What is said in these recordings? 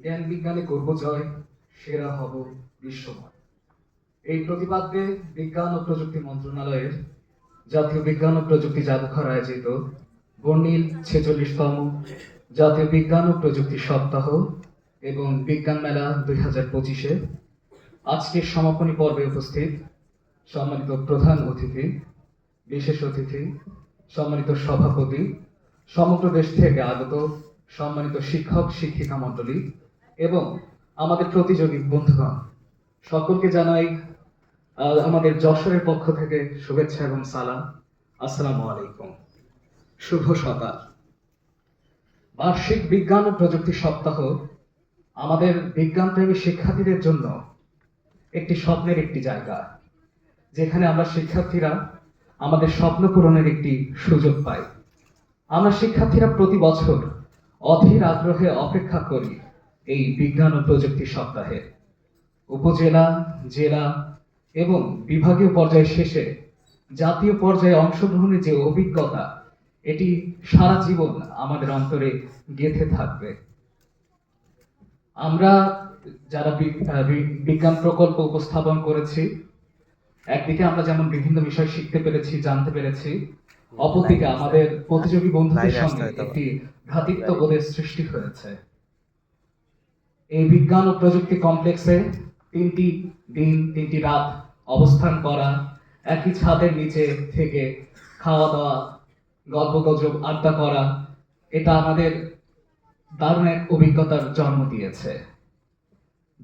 জ্ঞান বিজ্ঞানে করব জয়, সেরা হব বিশ্বময়। এই প্রতিপাদ্যে বিজ্ঞান ও প্রযুক্তি মন্ত্রণালয়ের জাতীয় বিজ্ঞান ও প্রযুক্তি জাদুঘর আয়োজিত বর্ণিল 46তম জাতীয় বিজ্ঞান ও প্রযুক্তি সপ্তাহ এবং বিজ্ঞান মেলা 2025-এ আজকের সমাপনী পর্বে উপস্থিত সম্মানিত প্রধান অতিথি, বিশেষ অতিথি, সম্মানিত সভাপতি, সমগ্র দেশ থেকে আগত সম্মানিত শিক্ষক শিক্ষিকা মণ্ডলী এবং আমাদের প্রতিযোগী বন্ধুগণ, সকলকে জানাই আমাদের যশোরের পক্ষ থেকে শুভেচ্ছা এবং সালাম। আসসালামু আলাইকুম। শুভ সকাল। বার্ষিক বিজ্ঞান ও প্রযুক্তি সপ্তাহ আমাদের বিজ্ঞানপ্রেমী শিক্ষার্থীদের জন্য একটি স্বপ্নের একটি জায়গা, যেখানে আমরা শিক্ষার্থীরা আমাদের স্বপ্ন পূরণের একটি সুযোগ পাই। আমরা শিক্ষার্থীরা প্রতি বছর অধীর আগ্রহে অপেক্ষা করি এই বিজ্ঞান ও প্রযুক্তি সপ্তাহে। উপজেলা, জেলা এবং বিভাগীয় পর্যায় শেষে জাতীয় পর্যায়ে অংশগ্রহণের যে অভিজ্ঞতা, এটি সারা জীবন আমাদের অন্তরে গেঁথে থাকবে। আমরা যারা বিজ্ঞান প্রকল্প উপস্থাপন করেছি, একদিকে আমরা যেমন বিভিন্ন বিষয় শিখতে পেরেছি, জানতে পেরেছি, অপরদিকে আমাদের প্রতিযোগী বন্ধুদের সঙ্গে একটি ভ্রাতৃত্ববোধের সৃষ্টি হয়েছে। এই বিজ্ঞান ও প্রযুক্তি কমপ্লেক্সে 3টি দিন 3টি রাত অবস্থান করা, একই ছাদের নিচে থেকে খাওয়া দাওয়া, গল্প গুজব, আড্ডা করা, এটা আমাদের দারুণ এক অভিজ্ঞতার জন্ম দিয়েছে।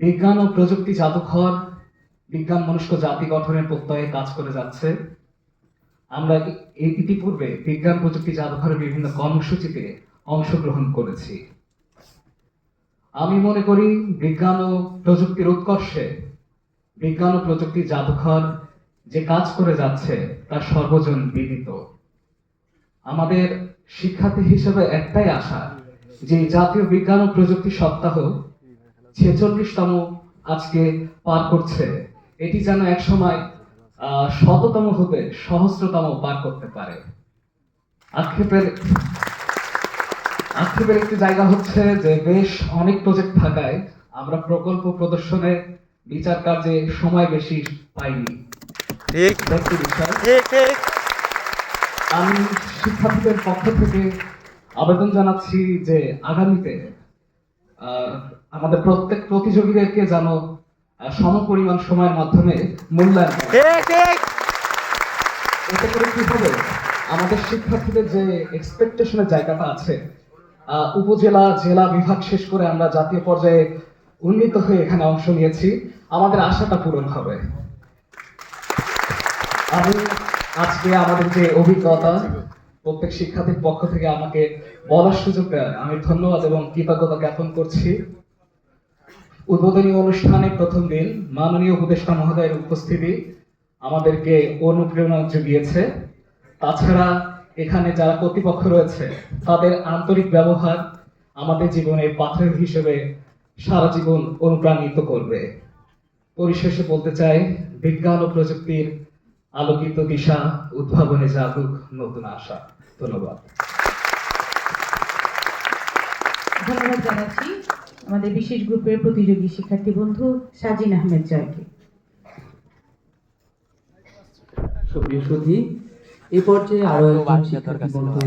বিজ্ঞান ও প্রযুক্তি জাদুঘর বিজ্ঞান মনস্ক জাতি গঠনের প্রত্যয়ে কাজ করে যাচ্ছে। আমরা ইতিপূর্বে বিজ্ঞান প্রযুক্তি জাদুঘরের বিভিন্ন কর্মসূচিতে অংশগ্রহণ করেছি। আমি মনে করি বিজ্ঞান ও প্রযুক্তির উৎকর্ষে বিজ্ঞান ও প্রযুক্তি জাদুঘর যে কাজ করে যাচ্ছে তা সর্বজন বিদিত। আমাদের শিক্ষার্থী হিসেবে একটাই আশা যে জাতীয় বিজ্ঞান ও প্রযুক্তি সপ্তাহ 46তম আজকে পার করছে, এটি যেন একসময় 100তম হতে সহস্রতম পার করতে পারে। আক্ষেপের একটি জায়গা হচ্ছে যে বেশ অনেক প্রজেক্ট থাকায় আমরা প্রকল্প প্রদর্শনে বিচার কার্যে সময় বেশি পাইনি। আমি শিক্ষার্থীদের পক্ষ থেকে আবেদন জানাচ্ছি যে আগামীতে আমাদের প্রত্যেক প্রতিযোগীদেরকে যেন সমপরিমাণ সময়ের মাধ্যমে মূল্যায়ন এতে করে কি হবে, আমাদের শিক্ষার্থীদের যে এক্সপেকটেশনের জায়গাটা আছে, উপজেলা, জেলা, বিভাগ শেষ করে আমরা জাতীয় পর্যায়ে উন্নীত হয়ে এখানে অংশ নিয়েছি, আমাদের আশাটা পূরণ হবে। আমি আজকে আমাদের যে অভিজ্ঞতা প্রত্যেক শিক্ষার্থীর পক্ষ থেকে আমাকে বলার সুযোগ দেয়, আমি ধন্যবাদ এবং কৃতজ্ঞতা জ্ঞাপন করছি। উদ্বোধনী অনুষ্ঠানে প্রথম দিন মাননীয় উপদেষ্টা মহোদয়ের উপস্থিতি আমাদেরকে অনুপ্রেরণা জুগিয়েছে। তাছাড়া এখানে যারা কর্তৃপক্ষ রয়েছে তাদের আন্তরিক ব্যবহার আমাদের জীবনে পাথর হিসেবে সারা জীবন অনুপ্রাণিত করবে। পরিশেষে বলতে চাই, বিজ্ঞান ও প্রযুক্তির আলোকিত দিশা, উদ্ভাবনে জাগুক নতুন আশা। ধন্যবাদ। ধন্যবাদ জানাচ্ছি আমাদের বিশেষ গ্রুপের প্রতিযোগী শিক্ষার্থী বন্ধু সাজিন আহমেদ জয়কে। সুপ্রিয় সুধী, এই পর্যায়ে আরো একজন শিক্ষার্থী বন্ধু